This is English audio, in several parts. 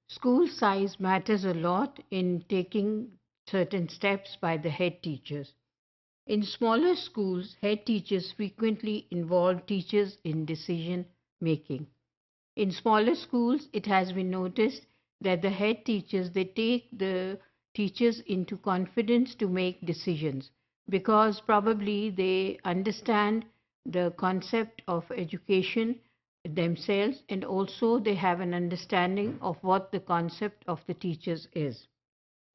School size matters a lot in taking certain steps by the head teachers. In smaller schools, head teachers frequently involve teachers in decision making. In smaller schools, it has been noticed that the head teachers they take the teachers into confidence to make decisions because probably they understand the concept of education themselves, and also they have an understanding of what the concept of the teachers is.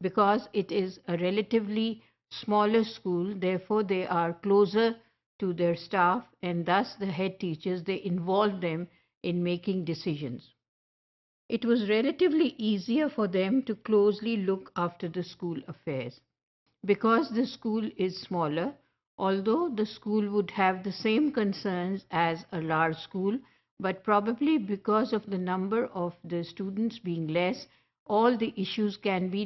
Because it is a relatively smaller school, therefore they are closer to their staff, and thus the head teachers they involve them in making decisions. It was relatively easier for them to closely look after the school affairs. Because the school is smaller, although the school would have the same concerns as a large school, but probably because of the number of the students being less, all the issues can be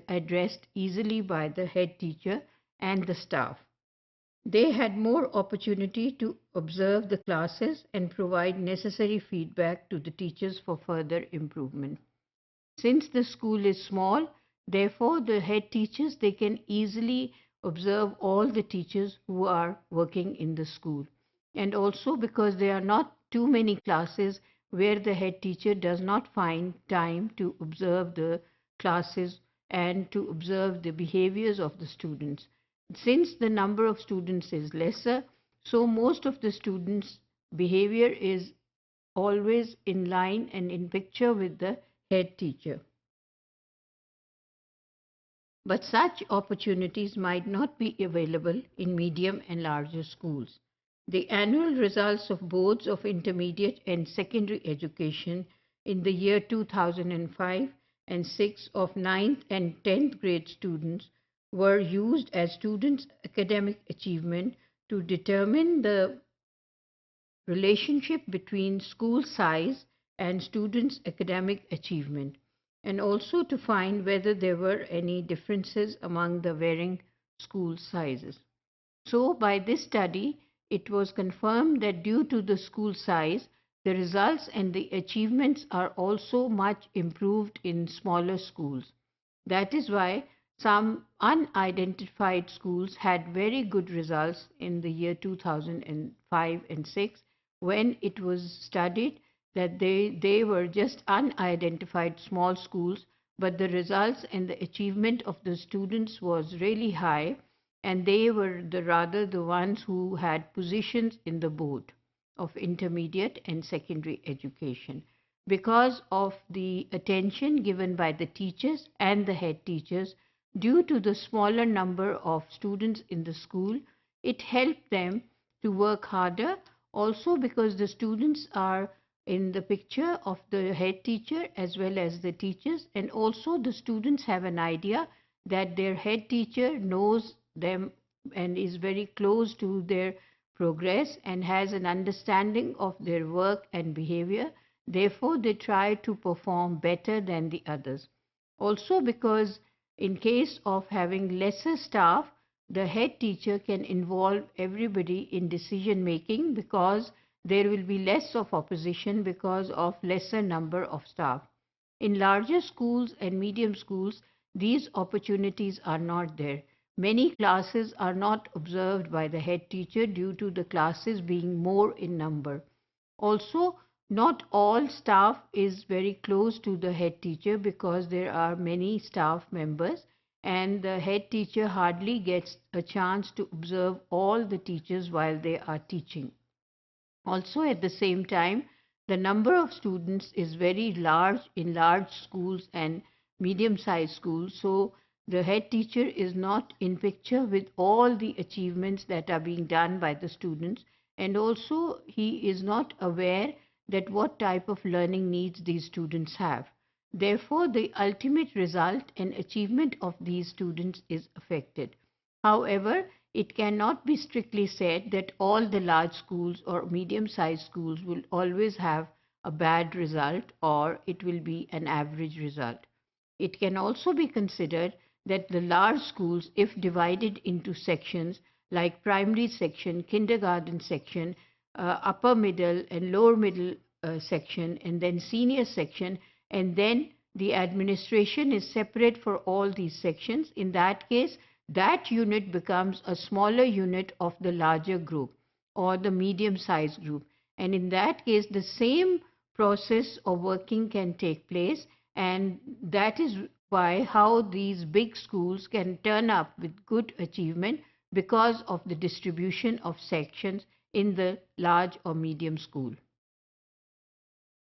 addressed easily by the head teacher and the staff. They had more opportunity to observe the classes and provide necessary feedback to the teachers for further improvement. Since the school is small, therefore the head teachers they can easily observe all the teachers who are working in the school. And also because there are not too many classes where the head teacher does not find time to observe the classes and to observe the behaviors of the students. Since the number of students is lesser, so most of the students' behavior is always in line and in picture with the head teacher. But such opportunities might not be available in medium and larger schools. The annual results of boards of intermediate and secondary education in the year 2005 and 6 of ninth and 10th grade students were used as students' academic achievement to determine the relationship between school size and students' academic achievement, and also to find whether there were any differences among the varying school sizes. So, by this study, it was confirmed that due to the school size, the results and the achievements are also much improved in smaller schools. That is why some unidentified schools had very good results in the year 2005 and 6 when it was studied that they were just unidentified small schools, but the results and the achievement of the students was really high, and they were rather the ones who had positions in the board of intermediate and secondary education. Because of the attention given by the teachers and the head teachers, due to the smaller number of students in the school, it helped them to work harder. Also, because the students are in the picture of the head teacher as well as the teachers, and also the students have an idea that their head teacher knows them and is very close to their progress and has an understanding of their work and behavior. Therefore, they try to perform better than the others. Also, because in case of having lesser staff, the head teacher can involve everybody in decision making because there will be less of opposition because of lesser number of staff. In larger schools and medium schools, these opportunities are not there. Many classes are not observed by the head teacher due to the classes being more in number. Also, not all staff is very close to the head teacher because there are many staff members, and the head teacher hardly gets a chance to observe all the teachers while they are teaching. Also, at the same time, the number of students is very large in large schools and medium-sized schools. So, the head teacher is not in picture with all the achievements that are being done by the students. And also, he is not aware that what type of learning needs these students have. Therefore, the ultimate result and achievement of these students is affected. However, it cannot be strictly said that all the large schools or medium-sized schools will always have a bad result or it will be an average result. It can also be considered that the large schools, if divided into sections like primary section, kindergarten section, upper middle and lower middle section, and then senior section, and then the administration is separate for all these sections. In that case, that unit becomes a smaller unit of the larger group or the medium-sized group. And in that case, the same process of working can take place, and that is why how these big schools can turn up with good achievement because of the distribution of sections in the large or medium school.